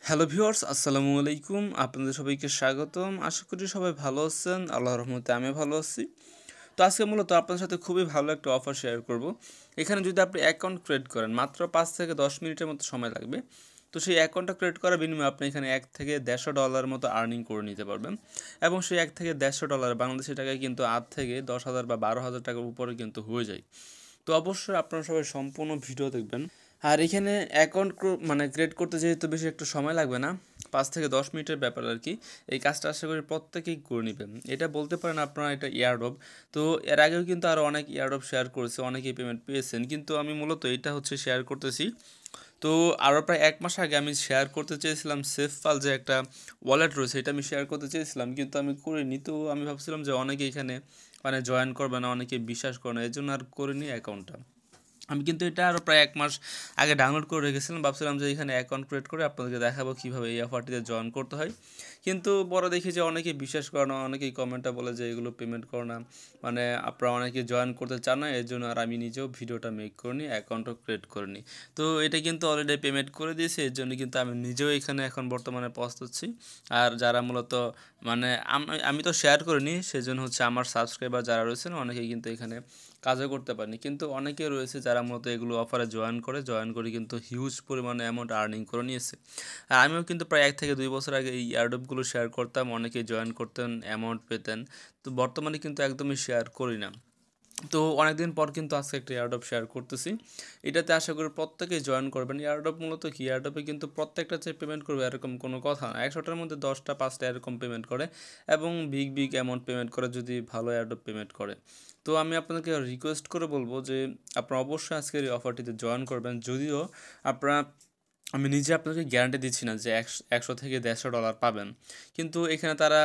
Hello viewers, আসসালামু আলাইকুম। আপনাদের সবাইকে স্বাগতম। আশা করি সবাই ভালো আছেন। আল্লাহর রহমতে আমি ভালো আছি। তো আজকে মূলত আপনাদের সাথে খুবই ভালো একটা অফার শেয়ার করব। এখানে যদি আপনি অ্যাকাউন্ট ক্রিয়েট করেন মাত্র 5 থেকে 10 মিনিটের মতো সময় লাগবে। তো সেই অ্যাকাউন্টটা ক্রিয়েট করার বিনিময়ে আপনি এখানে $1 থেকে $150 মতো আর্নিং করে নিতে পারবেন। এবং সেই $1 থেকে $150 বাংলাদেশি টাকায় কিন্তু 8 থেকে 10,000 বা 12,000 টাকার উপরে কিন্তু হয়ে যায়। তো অবশ্যই আপনারা সবাই সম্পূর্ণ ভিডিও দেখবেন। আর এখানে অ্যাকাউন্ট ক্রিয়েট করতে যেহেতু বেশি একটু সময় লাগবে না, 5 থেকে 10 মিনিটের ব্যাপার আর কি। এই কাজটা আশা করি প্রত্যেকেই করে নেবেন। এটা বলতে পারেন আপনারা এটা ইয়ারড্রপ। তো এর আগেও কিন্তু আরও অনেক ইয়ারড্রপ শেয়ার করেছে, অনেকেই পেমেন্ট পেয়েছেন, কিন্তু আমি মূলত এটা হচ্ছে শেয়ার করতেছি। তো আরও প্রায় 1 মাস আগে আমি শেয়ার করতে চেয়েছিলাম সেফপাল যে একটা ওয়ালেট রয়েছে, এটা আমি শেয়ার করতে চেয়েছিলাম, কিন্তু আমি করিনি। তো আমি ভাবছিলাম যে অনেকে এখানে জয়েন করবে না, অনেকে বিশ্বাস করে না, এই জন্য আর করিনি অ্যাকাউন্টটা। আমি কিন্তু এটা আরও প্রায় 1 মাস আগে ডাউনলোড করে রেখেছিলাম, ভাবছিলাম যে এখানে অ্যাকাউন্ট ক্রিয়েট করে আপনাদেরকে দেখাবো কীভাবে এই অফারটিতে জয়েন করতে হয়। কিন্তু পরে দেখি যে অনেকেই বিশ্বাস করে না, অনেকেই কমেন্টটা বলে যে এগুলো পেমেন্ট করো না, আপনারা অনেকে জয়েন করতে চান না, এর জন্য আর আমি নিজেও ভিডিওটা মেক করিনি, অ্যাকাউন্টও ক্রিয়েট করিনি। তো এটা কিন্তু অলরেডি পেমেন্ট করে দিয়েছি, এর জন্য কিন্তু আমি নিজেও এখানে এখন বর্তমানে পস্তাচ্ছি। আর যারা মূলত আমি তো শেয়ার করিনি, সেজন্য হচ্ছে আমার সাবস্ক্রাইবার যারা রয়েছেন অনেকেই কিন্তু এখানে কাজও করতে পারেনি, কিন্তু অনেকে রয়েছে যারা মূলত এগুলো অফারে জয়েন করে কিন্তু হিউজ পরিমাণে অ্যামাউন্ট আর্নিং করে নিয়েছে। আর আমিও কিন্তু প্রায় 1 থেকে 2 বছর আগে এই এয়ারড্রপগুলো শেয়ার করতাম, অনেকেই জয়েন করতেন, অ্যামাউন্ট পেতেন। তো বর্তমানে কিন্তু একদমই শেয়ার করি না। তো অনেকদিন পর কিন্তু আজকে একটা এয়ারড্রপ শেয়ার করতেছি। এটাতে আশা করি প্রত্যেকেই জয়েন করবেন। এয়ারড্রপ মূলত কি, এয়ারড্রপে কিন্তু প্রত্যেকটা চেয়ে পেমেন্ট করবে এরকম কোনো কথা না। 100টার মধ্যে 10টা 5টা এরকম পেমেন্ট করে, এবং বিগ অ্যামাউন্ট পেমেন্ট করে যদি ভালো এয়ারড্রপ পেমেন্ট করে। তো আমি আপনাদেরকে রিকোয়েস্ট করে বলবো যে আপনারা অবশ্যই আজকের এই অফারটিতে জয়েন করবেন। যদিও আপনারা আমি নিজে আপনাকে গ্যারান্টি দিচ্ছি না যে 100 থেকে $150 পাবেন, কিন্তু এখানে তারা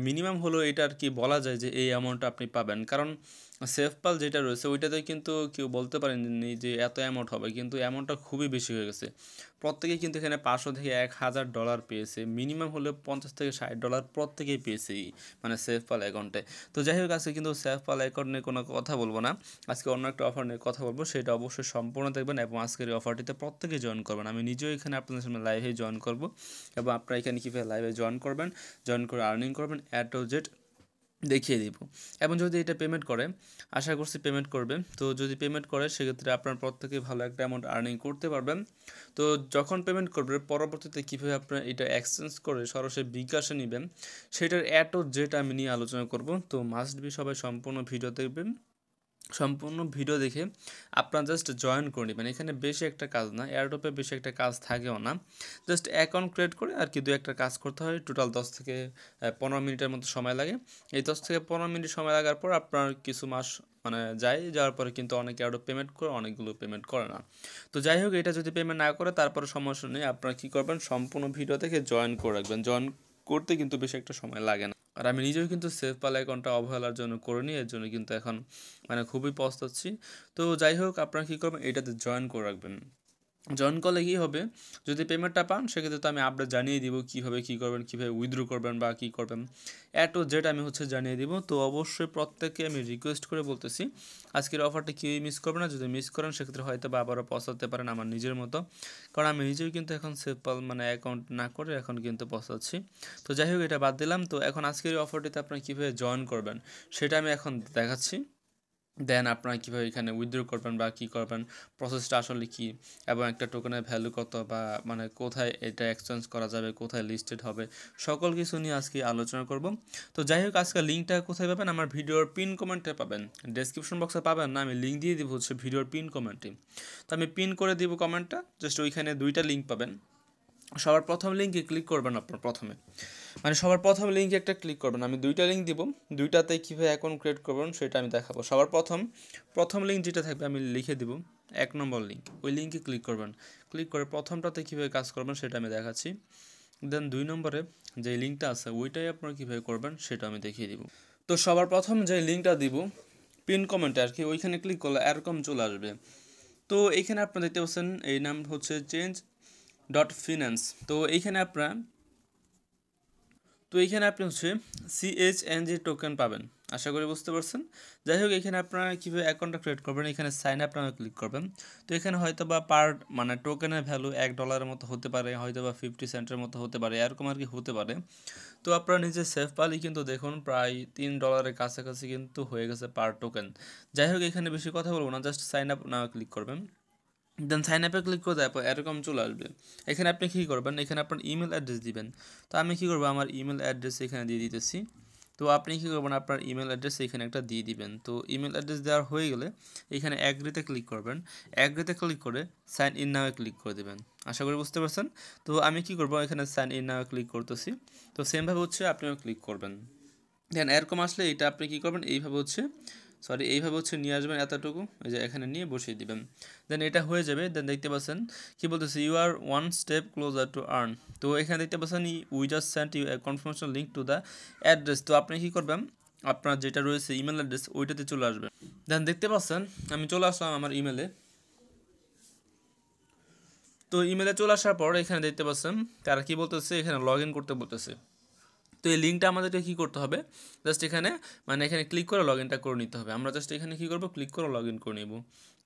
মিনিমাম হলো এটা আর কি বলা যায় যে এই অ্যামাউন্টটা আপনি পাবেন। কারণ সেফপাল যেটা রয়েছে ওইটাতে কিন্তু কেউ বলতে পারেনি যে এত অ্যামাউন্ট হবে, কিন্তু অ্যামাউন্টটা খুবই বেশি হয়ে গেছে। প্রত্যেকেই কিন্তু এখানে 500 থেকে $1,000 পেয়েছে, মিনিমাম হলে $50 থেকে $60 প্রত্যেকেই পেয়েছে এই সেফপাল অ্যাকাউন্টে। তো যাই হোক, আজকে কিন্তু সেফপাল অ্যাকাউন্ট নিয়ে কোনো কথা বলবো না, আজকে অন্য একটা অফার নিয়ে কথা বলবো, সেটা অবশ্যই সম্পূর্ণ দেখবেন এবং আজকের এই অফারটিতে প্রত্যেকেই জয়েন করবেন। আমি নিজেও এখানে আপনাদের সামনে লাইভে জয়েন করব, এবং আপনারা এখানে কীভাবে লাইভে জয়েন করবেন, জয়েন করে আর্নিং করবেন টু জেড দেখিয়ে দিব। এবং যদি এটা পেমেন্ট করে, আশা করছি পেমেন্ট করবে, তো যদি পেমেন্ট করে সেক্ষেত্রে আপনার প্রত্যেকে ভালো একটা অ্যামাউন্ট আর্নিং করতে পারবেন। তো যখন পেমেন্ট করবে পরবর্তীতে কীভাবে আপনার এটা এক্সচেঞ্জ করে সরাসরি বিকাশে নেবেন, সেটার টু জেড আমি নিয়ে আলোচনা করব। তো মাস্ট বি সবাই সম্পূর্ণ ভিডিও দেখবেন। সম্পূর্ণ ভিডিও দেখে আপনারা জাস্ট জয়েন করে নেবেন। এখানে বেশি একটা কাজ না, এয়ারড্রপে বেশি একটা কাজ থাকেও না, জাস্ট অ্যাকাউন্ট ক্রিয়েট করে আর কি 2-একটা কাজ করতে হয়। টোটাল 10 থেকে 15 মিনিটের মতো সময় লাগে। এই 10 থেকে 15 মিনিট সময় লাগার পর আপনার কিছু মাস যাওয়ার পরে কিন্তু অনেকে এয়ারড্রপ পেমেন্ট করে, অনেকগুলো পেমেন্ট করে না। তো যাই হোক, এটা যদি পেমেন্ট না করে তারপরে সমস্যা নেই, আপনারা কী করবেন, সম্পূর্ণ ভিডিও দেখে জয়েন করে রাখবেন। জয়েন করতে কিন্তু বেশি একটা সময় লাগে না। আর আমি নিজেও কিন্তু সেফপাল অ্যাকাউন্টটা অবহেলার জন্য করিনি, এর জন্য কিন্তু এখন খুবই পস্তাচ্ছি। তো যাই হোক, আপনারা কী করবেন, এটাতে জয়েন করে রাখবেন। জয়েন করলে কী হবে, যদি পেমেন্টটা পান সেক্ষেত্রে তো আমি আপডেট জানিয়ে দিব কীভাবে কী করবেন, কীভাবে উইথড্র করবেন বা কী করবেন, টু জেড আমি জানিয়ে দিব। তো অবশ্যই প্রত্যেককে আমি রিকোয়েস্ট করে বলতেছি, আজকের অফারটা কেউই মিস করবে না। যদি মিস করেন সেক্ষেত্রে হয়তো বা আবারও পস্তাতে পারেন আমার নিজের মতো, কারণ আমি নিজেও কিন্তু এখন সেফপাল অ্যাকাউন্ট না করে এখন কিন্তু পস্তাচ্ছি। তো যাই হোক, এটা বাদ দিলাম। তো এখন আজকের এই অফারটিতে আপনারা কীভাবে জয়েন করবেন সেটা আমি এখন দেখাচ্ছি। দেন আপনারা কীভাবে এখানে উইথড্র করবেন বা কী করবেন, প্রসেসটা আসলে কী, এবং একটা টোকেনের ভ্যালু কত, বা কোথায় এটা এক্সচেঞ্জ করা যাবে, কোথায় লিস্টেড হবে, সকল কিছু নিয়ে আজকে আলোচনা করব। তো যাই হোক, আজকে লিঙ্কটা কোথায় পাবেন, আমার ভিডিওর পিন কমেন্টে পাবেন, ডেসক্রিপশন বক্সে পাবেন না, আমি লিঙ্ক দিয়ে দিব ভিডিওর পিন কমেন্টে। তো আমি পিন করে দিব কমেন্টটা, জাস্ট ওইখানে 2টা লিঙ্ক পাবেন। সবার প্রথম লিঙ্কে ক্লিক করবেন, আপনার প্রথমে সবার প্রথম লিঙ্কে একটা ক্লিক করবেন। আমি 2টা লিঙ্ক দিব, 2টাতে কীভাবে অ্যাকাউন্ট ক্রিয়েট করবেন সেটা আমি দেখাবো। সবার প্রথম লিঙ্ক যেটা থাকবে আমি লিখে দিব 1 নম্বর লিঙ্ক, ওই লিঙ্কে ক্লিক করবেন। ক্লিক করে প্রথমটাতে কীভাবে কাজ করবেন সেটা আমি দেখাচ্ছি। দেন 2 নম্বরে যে লিঙ্কটা আছে ওইটাই আপনারা কীভাবে করবেন সেটা আমি দেখিয়ে দিব। তো সবার প্রথম যে লিঙ্কটা দিব পিন কমেন্টে আর কি, ওইখানে ক্লিক করলে এরকম চলে আসবে। তো এইখানে আপনারা দেখতে পাচ্ছেন এই নাম change.finance। তো এইখানে আপনি CHNG টোকেন পাবেন। আশা করি বুঝতে পারছেন। যাই হোক, এখানে আপনারা কীভাবে অ্যাকাউন্টটা ক্রিয়েট করবেন, এখানে সাইন আপ নামে ক্লিক করবেন। তো এখানে হয়তো বা পার মানে টোকেনের ভ্যালু $1 মতো হতে পারে, হয়তো বা 50 সেন্টের মতো হতে পারে, এরকম আর কি হতে পারে। তো আপনারা নিজে সেফ পালি কিন্তু দেখুন প্রায় $3 কাছাকাছি কিন্তু হয়ে গেছে পার টোকেন। যাই হোক, এখানে বেশি কথা বলবো না, জাস্ট সাইন আপ নামে ক্লিক করবেন। দেন সাইন আপে ক্লিক করে দেওয়ার পর এরকম চলে আসবে। এখানে আপনি কী করবেন, এখানে আপনার ইমেল অ্যাড্রেস দিবেন। তো আমি কী করবো, আমার ইমেল অ্যাড্রেস এখানে দিয়ে দিতেছি। তো আপনি কী করবেন, আপনার ইমেল অ্যাড্রেস এখানে একটা দিয়ে দিবেন। তো ইমেল অ্যাড্রেস দেওয়ার হয়ে গেলে এখানে অ্যাগ্রিতে ক্লিক করবেন। অ্যাগ্রিতে ক্লিক করে সাইন ইন নামে ক্লিক করে দেবেন। আশা করি বুঝতে পারছেন। তো আমি কী করবো, এখানে সাইন ইন নামে ক্লিক করতেছি। তো সেমভাবে হচ্ছে আপনিও ক্লিক করবেন। দেন এরকম আসলে এটা আপনি কী করবেন, এইভাবে হচ্ছে নিয়ে আসবেন এতটুকু, এই যে এখানে নিয়ে বসিয়ে দিবেন। দেন এটা হয়ে যাবে। দেন দেখতে পাচ্ছেন কী বলতেছে, you are 1 step closer to earn. তো এখানে দেখতে পাচ্ছেন we just sent you a confirmation link to the address. তো আপনি কী করবেন, আপনার যেটা রয়েছে ইমেল অ্যাড্রেস ওইটাতে চলে আসবেন। দেন দেখতে পাচ্ছেন আমি চলে আসলাম আমার ইমেলে। তো ইমেলে চলে আসার পর এখানে দেখতে পাচ্ছেন তারা কী বলতেছে, এখানে লগ ইন করতে বলতেছে। তো এই লিঙ্কটা আমাদেরকে কী করতে হবে, জাস্ট এখানে এখানে ক্লিক করে লগ ইনটা করে নিতে হবে। আমরা জাস্ট এখানে কী করবো, ক্লিক করে লগ ইন করে নিব।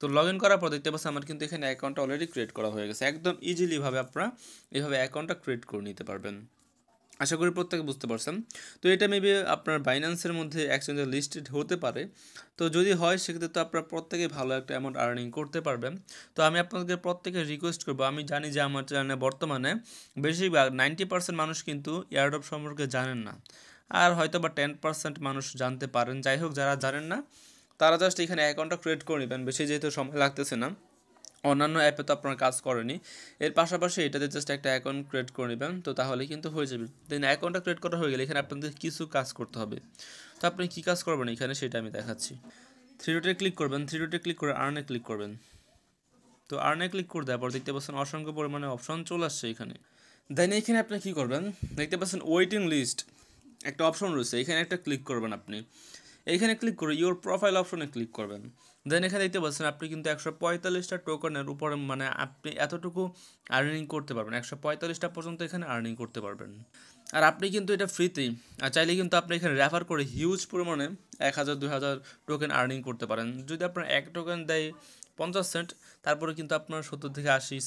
তো লগ ইন করার পর দেখতে পাচ্ছি আমার কিন্তু এখানে অ্যাকাউন্টটা অলরেডি ক্রিয়েট করা হয়ে গেছে। একদম ইজিলিভাবে আপনারা এইভাবে অ্যাকাউন্টটা ক্রিয়েট করে নিতে পারবেন। আশা করি প্রত্যেকে বুঝতে পারছেন। তো এটা মেবি আপনার বাইন্যান্সের মধ্যে এক্সচেঞ্জে লিস্টেড হতে পারে। তো যদি হয় সেক্ষেত্রে তো আপনারা প্রত্যেকে ভালো একটা অ্যামাউন্ট আর্নিং করতে পারবেন। তো আমি আপনাদের প্রত্যেকে রিকোয়েস্ট করবো, আমি জানি যে আমার চ্যানেলে বর্তমানে বেশিরভাগ 90% মানুষ কিন্তু এয়ারড্রপ সম্পর্কে জানেন না, আর হয়তো বা 10% মানুষ জানতে পারেন। যাই হোক, যারা জানেন না তারা জাস্ট এখানে অ্যাকাউন্টটা ক্রিয়েট করে নেবেন, বেশি যেহেতু সময় লাগতেছে না। অন্যান্য অ্যাপে তো আপনার কাজ করেনি, এর পাশাপাশি এটাতে জাস্ট একটা অ্যাকাউন্ট ক্রিয়েট করে নেবেন, তো তাহলে কিন্তু হয়ে যাবে। দেন অ্যাকাউন্টটা ক্রিয়েট করা হয়ে গেলে এখানে আপনাদের কিছু কাজ করতে হবে। তো আপনি কী কাজ করবেন এখানে সেটা আমি দেখাচ্ছি। থ্রি ডটে ক্লিক করবেন, থ্রি ডটে ক্লিক করে আর্নে ক্লিক করবেন। তো আর্নে ক্লিক করে দেওয়ার পর দেখতে পাচ্ছেন অসংখ্য পরিমাণে অপশন চলে আসছে এখানে। দেন এখানে আপনি কী করবেন, দেখতে পাচ্ছেন ওয়েটিং লিস্ট একটা অপশন রয়েছে, এখানে একটা ক্লিক করবেন আপনি। এইখানে ক্লিক করে ইওর প্রোফাইল অপশনে ক্লিক করবেন। দেন এখানে দেখতে পাচ্ছেন আপনি কিন্তু 145টা টোকেনের উপরে আপনি এতটুকু আর্নিং করতে পারবেন, 145টা পর্যন্ত এখানে আর্নিং করতে পারবেন। আর আপনি কিন্তু এটা ফ্রিতেই, আর চাইলে কিন্তু আপনি এখানে রেফার করে হিউজ পরিমাণে 1000-2000 টোকেন আর্নিং করতে পারেন। যদি আপনার এক টোকেন দেয় 50 সেন্ট, তারপরে কিন্তু আপনার $70-80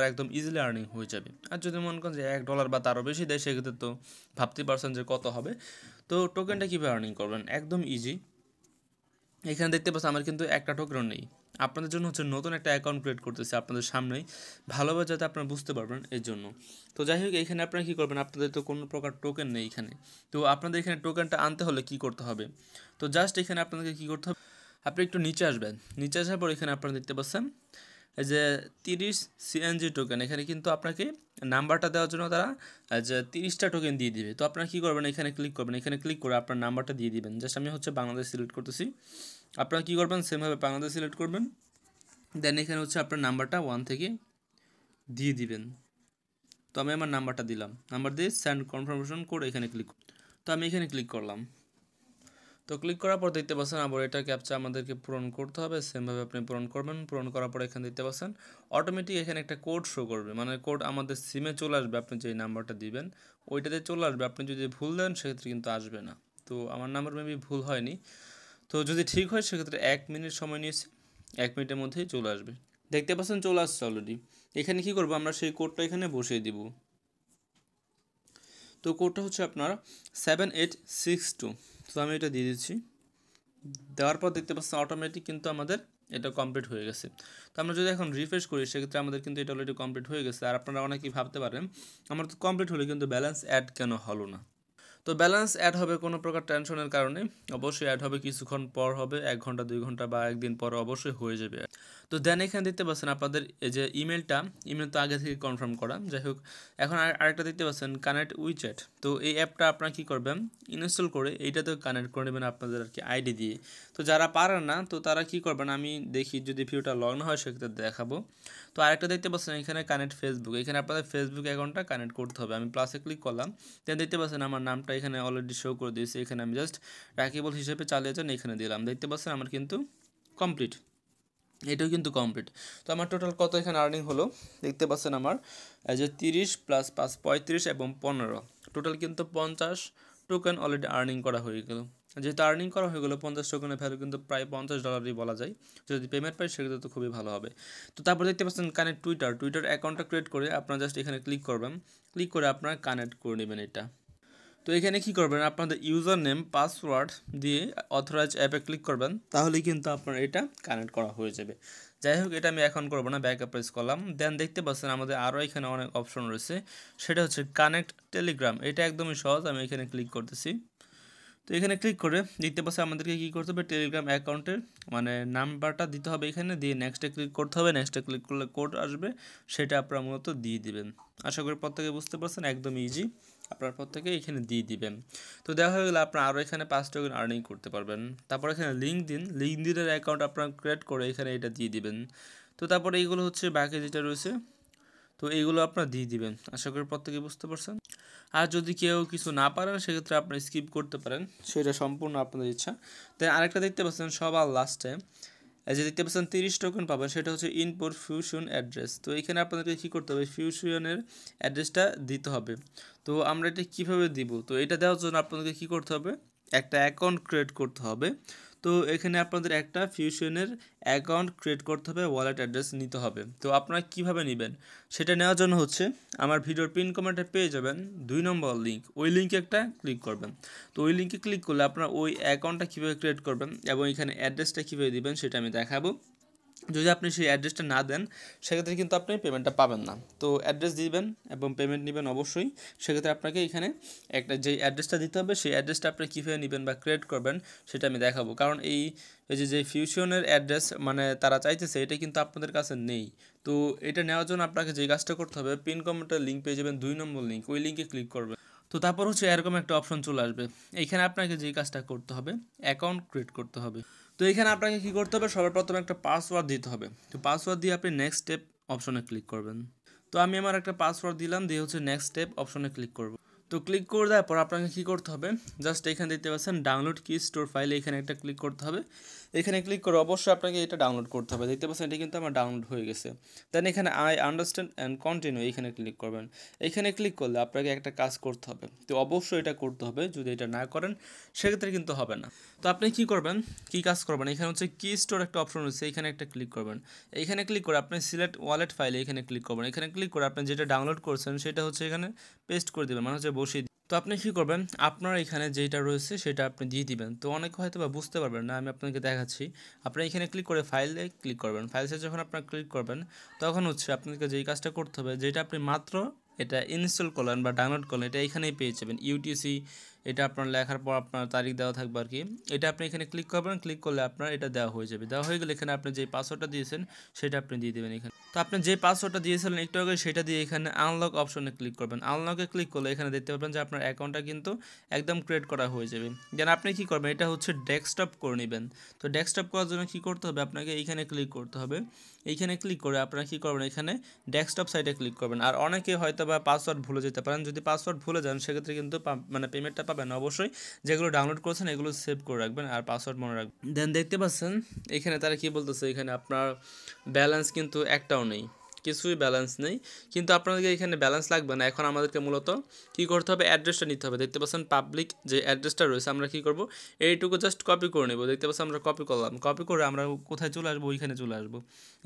একদম ইজিলি আর্নিং হয়ে যাবে। আর যদি মনে করেন যে $1 বা তারও বেশি দেয়, সেক্ষেত্রে তো ভাবতেই পারছেন যে কত হবে। তো টোকেনটা কীভাবে আর্নিং করবেন, একদম ইজি। এখানে দেখতে পাচ্ছেন আমার কিন্তু একটা টোকেনও নেই। আপনাদের জন্য হচ্ছে নতুন একটা অ্যাকাউন্ট ক্রিয়েট করতেছি আপনাদের সামনেই, ভালোভাবে যাতে আপনারা বুঝতে পারবেন এর জন্য। তো যাই হোক, এখানে আপনারা কী করবেন, আপনাদের তো কোনো প্রকার টোকেন নেই এখানে। তো আপনাদের এখানে টোকেনটা আনতে হলে কী করতে হবে, তো জাস্ট এখানে আপনাদেরকে কী করতে হবে, আপনি একটু নিচে আসবেন। নিচে আসার পর এখানে আপনারা দেখতে পাচ্ছেন এই যে 30 CNG টোকেন, এখানে কিন্তু আপনাকে নাম্বারটা দেওয়ার জন্য তারা যে 30টা টোকেন দিয়ে দিবে। তো আপনারা কী করবেন, এখানে ক্লিক করবেন, এখানে ক্লিক করে আপনার নাম্বারটা দিয়ে দিবেন। জাস্ট আমি হচ্ছে বাংলাদেশ সিলেক্ট করতেছি। আপনারা কী করবেন, সেমভাবে বাংলাদেশ সিলেক্ট করবেন। দেন এখানে হচ্ছে আপনার নাম্বারটা 1 থেকে দিয়ে দিবেন। তো আমি আমার নাম্বারটা দিলাম, নাম্বার দিয়ে সেন্ড কনফার্মেশন কোড এখানে ক্লিক। তো আমি এখানে ক্লিক করলাম। তো ক্লিক করার পর দেখতে পাচ্ছেন আবার এটা ক্যাপচা আমাদেরকে পূরণ করতে হবে, সেমভাবে আপনি পূরণ করবেন। পূরণ করার পর এখানে দেখতে পাচ্ছেন অটোমেটিক এখানে একটা কোড শো করবে, কোড আমাদের সিমে চলে আসবে। আপনি যে নাম্বারটা দিবেন ওইটাতে চলে আসবে। আপনি যদি ভুল দেন সেক্ষেত্রে কিন্তু আসবে না। তো আমার নাম্বার মেবি ভুল হয়নি। তো যদি ঠিক হয় সেক্ষেত্রে 1 মিনিট সময় নিয়েছি, 1 মিনিটের মধ্যেই চলে আসবে। দেখতে পাচ্ছেন চলে আসছে অলরেডি। এখানে কি করবো, আমরা সেই কোডটা এখানে বসিয়ে দিব। তো কোডটা হচ্ছে আপনার 7862। তো আমি এটা দিয়ে দিচ্ছি। দেওয়ার পর দেখতে পাচ্ছেন অটোমেটিক কিন্তু আমাদের এটা কমপ্লিট হয়ে গেছে। তো আমরা যদি এখন রিফ্রেশ করি সেক্ষেত্রে আমাদের কিন্তু এটা অলরেডি কমপ্লিট হয়ে গেছে। আর আপনারা অনেকেই ভাবতে পারেন আমার তো কমপ্লিট হলে কিন্তু ব্যালেন্স অ্যাড কেন হলো না। তো ব্যালেন্স অ্যাড হবে কোনো প্রকার টেনশনের কারণে, অবশ্যই অ্যাড হবে, কিছুক্ষণ পর হবে, 1 ঘন্টা 2 ঘন্টা বা একদিন পর অবশ্যই হয়ে যাবে। তো দেন এখানে দেখতে পাচ্ছেন আপনাদের এই যে ইমেল তো আগে থেকে কনফার্ম করা। যাই হোক, এখন আরেকটা দেখতে পাচ্ছেন কানেক্ট উইচ্যাট। তো এই অ্যাপটা আপনারা কী করবেন, ইনস্টল করে এইটাতেও কানেক্ট করে নেবেন আপনাদের আর কি আইডি দিয়ে। তো যারা পারেন না তো তারা কী করবেন, আমি দেখি যদি ভিউটা লগ না হয় সেক্ষেত্রে দেখাবো। তো আরেকটা দেখতে পাচ্ছেন এখানে কানেক্ট ফেসবুক, এখানে আপনাদের ফেসবুক অ্যাকাউন্টটা কানেক্ট করতে হবে। আমি প্লাসে ক্লিক করলাম, দেন দেখতে পাচ্ছেন আমার নামটা এখানে অলরেডি শো করে দিয়েছে। এখানে আমি জাস্ট রাকিবুল হিসেবে চালিয়ে যান এখানে দিলাম। দেখতে পাচ্ছেন আমার কিন্তু কমপ্লিট, এটাও কিন্তু কমপ্লিট। তো আমার টোটাল কত এখানে আর্নিং হলো দেখতে পাচ্ছেন, আমার যে 30 + 5 35 এবং 15, টোটাল কিন্তু 50 টোকেন অলরেডি আর্নিং করা হয়ে গেল। যেহেতু আর্নিং করা হয়ে গেলো 50 টোকেনের ভ্যালু কিন্তু প্রায় $50 বলা যায়। যদি পেমেন্ট পাই সেক্ষেত্রে তো খুবই ভালো হবে। তো তারপর দেখতে পাচ্ছেন কানেক্ট টুইটার অ্যাকাউন্টটা ক্রিয়েট করে আপনারা জাস্ট এখানে ক্লিক করবেন, ক্লিক করে আপনারা কানেক্ট করে নেবেন এটা। তো এখানে কি করবেন, আপনাদের ইউজার নেম পাসওয়ার্ড দিয়ে অথরাইজ অ্যাপে ক্লিক করবেন, তাহলেই কিন্তু আপনার এটা কানেক্ট করা হয়ে যাবে। যাই হোক, এটা আমি এখন করবো না, ব্যাকআপ প্রেস করলাম। দেন দেখতে পাচ্ছেন আমাদের আরও এখানে অনেক অপশন রয়েছে, সেটা হচ্ছে কানেক্ট টেলিগ্রাম। এটা একদমই সহজ, আমি এখানে ক্লিক করতেছি। তো এখানে ক্লিক করে দেখতে পাচ্ছি আমাদেরকে কী করতে হবে, টেলিগ্রাম অ্যাকাউন্টের মানে নাম্বারটা দিতে হবে এখানে, দিয়ে নেক্সটে ক্লিক করতে হবে। নেক্সটে ক্লিক করলে কোড আসবে, সেটা আপনারা মূলত দিয়ে দিবেন। আশা করি প্রত্যেকে বুঝতে পারছেন, একদম ইজি, আপনার প্রত্যেকে এখানে দিয়ে দিবেন। তো দেওয়া হয়ে গেলে আপনার আরও এখানে 5 টোকেন আর্নিং করতে পারবেন। তারপর এখানে লিঙ্কডিনের অ্যাকাউন্ট আপনারা ক্রিয়েট করে এখানে এটা দিয়ে দিবেন। তো তারপরে এইগুলো হচ্ছে বাকি যেটা রয়েছে, তো এইগুলো আপনারা দিয়ে দিবেন। আশা করি প্রত্যেকে বুঝতে পারছেন। আর যদি কেউ কিছু না পারেন সেক্ষেত্রে আপনি স্কিপ করতে পারেন, সেটা সম্পূর্ণ আপনাদের ইচ্ছা। তাই আরেকটা দেখতে পাচ্ছেন সবার লাস্টে এই যে দেখতে পাচ্ছেন 30 টোকেন পাবেন, সেটা হচ্ছে ইনপুট ফিউশন অ্যাড্রেস। তো এখানে আপনাদেরকে কী করতে হবে, ফিউশনের অ্যাড্রেসটা দিতে হবে। তো আমরা এটা কীভাবে দিব, তো এটা দেওয়ার জন্য আপনাদেরকে কী করতে হবে, একটা অ্যাকাউন্ট ক্রিয়েট করতে হবে। তো এখানে আপনাদের একটা ফিউশনের অ্যাকাউন্ট ক্রিয়েট করতে হবে, ওয়ালেট অ্যাড্রেস নিতে হবে। তো আপনারা কীভাবে নেবেন সেটা নেওয়ার জন্য হচ্ছে আমার ভিডিওর পিন কমেন্টে পেয়ে যাবেন 2 নম্বর লিঙ্ক, ওই লিঙ্কে একটা ক্লিক করবেন। তো ওই লিঙ্কে ক্লিক করলে আপনারা ওই অ্যাকাউন্টটা কীভাবে ক্রিয়েট করবেন এবং এখানে অ্যাড্রেসটা কীভাবে দিবেন সেটা আমি দেখাবো। যদি আপনি সেই অ্যাড্রেসটা না দেন সেক্ষেত্রে কিন্তু আপনি পেমেন্টটা পাবেন না। তো অ্যাড্রেস দিবেন এবং পেমেন্ট নেবেন অবশ্যই। সেক্ষেত্রে আপনাকে এখানে একটা যেই অ্যাড্রেসটা দিতে হবে সেই অ্যাড্রেসটা আপনি কীভাবে নেবেন বা ক্রিয়েট করবেন সেটা আমি দেখাবো। কারণ এই যে ফিউশনের অ্যাড্রেস মানে তারা চাইতেছে এটা কিন্তু আপনাদের কাছে নেই। তো এটা নেওয়ার জন্য আপনাকে যে কাজটা করতে হবে, পিন কমেন্টের লিঙ্ক পেয়ে যাবেন 2 নম্বর লিঙ্ক, ওই লিঙ্কে ক্লিক করবেন। তো তারপর হচ্ছে এরকম একটা অপশন চলে আসবে, এইখানে আপনাকে যে কাজটা করতে হবে অ্যাকাউন্ট ক্রিয়েট করতে হবে। তো এখানে আপনাকে কী করতে হবে, সবার প্রথমে একটা পাসওয়ার্ড দিতে হবে। তো পাসওয়ার্ড দিয়ে আপনি নেক্সট স্টেপ অপশনে ক্লিক করবেন। তো আমি আমার একটা পাসওয়ার্ড দিলাম, দিয়ে হচ্ছে নেক্সট স্টেপ অপশনে ক্লিক করব। তো ক্লিক করে দেওয়ার পর আপনাকে কী করতে হবে, জাস্ট এখানে দেখতে পাচ্ছেন ডাউনলোড কি স্টোর ফাইল, এখানে একটা ক্লিক করতে হবে। এখানে ক্লিক করে অবশ্যই আপনাকে এটা ডাউনলোড করতে হবে। দেখতে পাচ্ছেন এটা কিন্তু আমার ডাউনলোড হয়ে গেছে। দেন এখানে আই আন্ডারস্ট্যান্ড অ্যান্ড কন্টিনিউ এখানে ক্লিক করবেন। এখানে ক্লিক করলে আপনাকে একটা কাজ করতে হবে, তো অবশ্যই এটা করতে হবে, যদি এটা না করেন সেক্ষেত্রে কিন্তু হবে না। তো আপনি কি করবেন, কি কাজ করবেন, এখানে হচ্ছে কি স্টোর একটা অপশন রয়েছে, এখানে একটা ক্লিক করবেন। এইখানে ক্লিক করে আপনি সিলেক্ট ওয়ালেট ফাইলে এখানে ক্লিক করবেন। এখানে ক্লিক করে আপনি যেটা ডাউনলোড করছেন সেটা হচ্ছে এখানে পেস্ট করে দেবেন, মানে হচ্ছে বসিয়ে। তো আপনি কী করবেন, আপনার এখানে যেটা রয়েছে সেটা আপনি দিয়ে দিবেন। তো অনেকে হয়তো বা বুঝতে পারবেন না, আমি আপনাকে দেখাচ্ছি। আপনি এখানে ক্লিক করে ফাইলে ক্লিক করবেন। ফাইলসে যখন আপনার ক্লিক করবেন তখন হচ্ছে আপনাকে যেই কাজটা করতে হবে, যেটা আপনি মাত্র এটা ইনস্টল করলেন বা ডাউনলোড করলেন, এটা এখানেই পেয়ে যাবেন ইউটিসি। এটা আপনার লেখার পর আপনার তারিখ দেওয়া থাকবে আর কি। এটা আপনি এখানে ক্লিক করবেন, ক্লিক করলে আপনার এটা দেওয়া হয়ে যাবে। দেওয়া হয়ে গেলে এখানে আপনি যে পাসওয়ার্ডটা দিয়েছেন সেটা আপনি দিয়ে দেবেন এখানে। তো আপনি যে পাসওয়ার্ডটা দিয়েছিলেন একটু আগে সেটা দিয়ে এখানে আনলক অপশনে ক্লিক করবেন। আনলকে ক্লিক করলে এখানে দেখতে পাবেন যে আপনার অ্যাকাউন্টটা কিন্তু একদম ক্রিয়েট করা হয়ে যাবে। দেন আপনি কী করবেন, এটা হচ্ছে ডেস্কটপ করে নেবেন। তো ডেস্কটপ করার জন্য কী করতে হবে, আপনাকে এইখানে ক্লিক করতে হবে। এইখানে ক্লিক করে আপনারা কী করবেন, এখানে ডেস্কটপ সাইটে ক্লিক করবেন। আর অনেকে হয়তো বা পাসওয়ার্ড ভুলে যেতে পারেন, যদি পাসওয়ার্ড ভুলে যান সেক্ষেত্রে কিন্তু মানে পেমেন্টটা পাবেন না। অবশ্যই যেগুলো ডাউনলোড করেছেন এগুলো সেভ করে রাখবেন আর পাসওয়ার্ড মনে রাখবেন। দেন দেখতে পাচ্ছেন এখানে তারা কি বলতেছে, এখানে আপনার ব্যালেন্স কিন্তু একটাও নেই, কিছুই ব্যালেন্স নেই। কিন্তু আপনাদেরকে এখানে ব্যালেন্স লাগবে না। এখন আমাদেরকে মূলত কী করতে হবে, অ্যাড্রেসটা নিতে হবে। দেখতে পাচ্ছেন পাবলিক যে অ্যাড্রেসটা রয়েছে, আমরা কী করব, এইটুকু জাস্ট কপি করে নেব। দেখতে পাচ্ছেন আমরা কপি করলাম, কপি করে আমরা কোথায় চলে আসবো, ওইখানে চলে আসবো।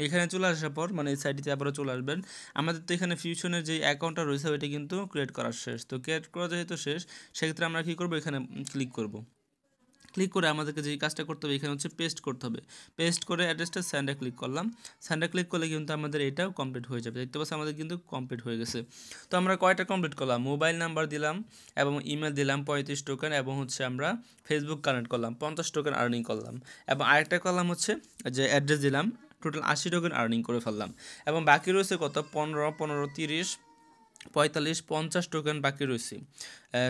এখানে চলে আসার পর মানে এই সাইডটিতে আবারও চলে আসবেন। আমাদের তো এখানে ফিউশনের যে অ্যাকাউন্টটা রয়েছে ওইটা কিন্তু ক্রিয়েট করা শেষ। তো ক্রিয়েট করা যেহেতু শেষ সেক্ষেত্রে আমরা কী করবো, এখানে ক্লিক করব। ক্লিক করে আমাদেরকে যে কাজটা করতে হবে এখানে হচ্ছে পেস্ট করতে হবে। পেস্ট করে অ্যাড্রেসটা স্যান্ডে ক্লিক করলাম। স্যান্ডে ক্লিক করলে কিন্তু আমাদের এটাও কমপ্লিট হয়ে যাবে। দেখতে পাচ্ছি আমাদের কিন্তু কমপ্লিট হয়ে গেছে। তো আমরা কয়টা কমপ্লিট করলাম, মোবাইল নাম্বার দিলাম এবং ইমেল দিলাম 35 টোকেন, এবং হচ্ছে আমরা ফেসবুক কানেক্ট করলাম 50 টোকেন আর্নিং করলাম, এবং আরেকটা করলাম হচ্ছে যে অ্যাড্রেস দিলাম, টোটাল 80 টোকেন আর্নিং করে ফেললাম। এবং বাকি রয়েছে কত, 15, 30, 45, 50 টোকেন বাকি রয়েছে।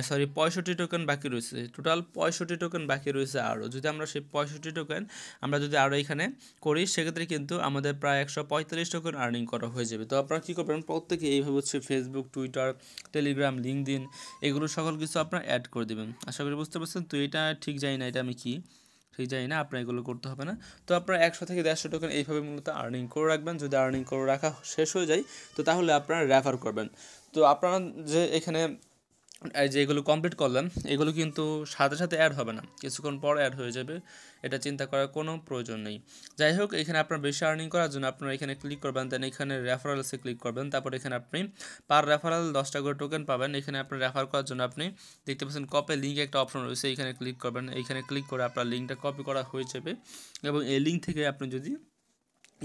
65 টোকেন বাকি রয়েছে। টোটাল 65 টোকেন বাকি রয়েছে আরও। যদি আমরা সেই 65 টোকেন আমরা যদি আরও এখানে করি সেক্ষেত্রে কিন্তু আমাদের প্রায় 145 টোকেন আর্নিং করা হয়ে যাবে। তো আপনারা কী করবেন, প্রত্যেকে এইভাবে হচ্ছে ফেসবুক, টুইটার, টেলিগ্রাম, লিঙ্কডিন এগুলো সকল কিছু আপনারা অ্যাড করে দেবেন। আশা করি বুঝতে পারছেন। তো এটা ঠিক জানি না এটা আমি কি ঠিক জানি না, আপনার এগুলো করতে হবে না। তো আপনারা 100 থেকে 150 টোকেন এইভাবে মূলত আর্নিং করে রাখবেন। যদি আর্নিং করে রাখা শেষ হয়ে যায় তো তাহলে আপনারা রেফার করবেন। তো আপনারা যে এখানে এই যে এগুলো কমপ্লিট করলাম, এগুলো কিন্তু সাথে সাথে অ্যাড হবে না, কিছুক্ষণ পর অ্যাড হয়ে যাবে, এটা চিন্তা করার কোনো প্রয়োজন নেই। যাই হোক, এখানে আপনার বেশি আর্নিং করার জন্য আপনারা এখানে ক্লিক করবেন, দেন এখানে রেফারেলসে ক্লিক করবেন, তারপর এখানে আপনি পার রেফারেল 10টা করে টোকেন পাবেন। এখানে আপনি রেফার করার জন্য আপনি দেখতে পাচ্ছেন কপি লিঙ্ক একটা অপশন রয়েছে, এখানে ক্লিক করবেন। এইখানে ক্লিক করে আপনার লিঙ্কটা কপি করা হয়ে যাবে এবং এই লিঙ্ক থেকে আপনি যদি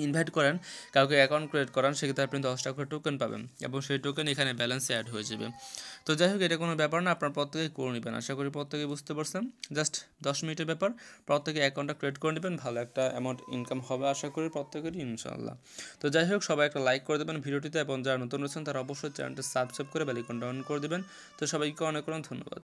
ইনভাইট করেন, কাউকে অ্যাকাউন্ট ক্রিয়েট করান, সেক্ষেত্রে আপনি 10টা করে টোকেন পাবেন এবং সেই টোকেন এখানে ব্যালেন্সে অ্যাড হয়ে যাবে। তো যাই হোক, এটা কোনো ব্যাপার না, আপনার প্রত্যেকেই করে নেবেন। আশা করি প্রত্যেকেই বুঝতে পারছেন, জাস্ট 10 মিনিটের ব্যাপার, প্রত্যেকে অ্যাকাউন্টটা ক্রিয়েট করে নেবেন, ভালো একটা অ্যামাউন্ট ইনকাম হবে আশা করি প্রত্যেকেরই, ইনশাআল্লাহ। তো যাই হোক, সবাই একটা লাইক করে দেবেন ভিডিওটিতে এবং যারা নতুন রয়েছেন তারা অবশ্যই চ্যানেলটি সাবস্ক্রাইব করে বেল আইকনটা অন করে দেবেন। তো সবাইকে অনেক অনেক ধন্যবাদ।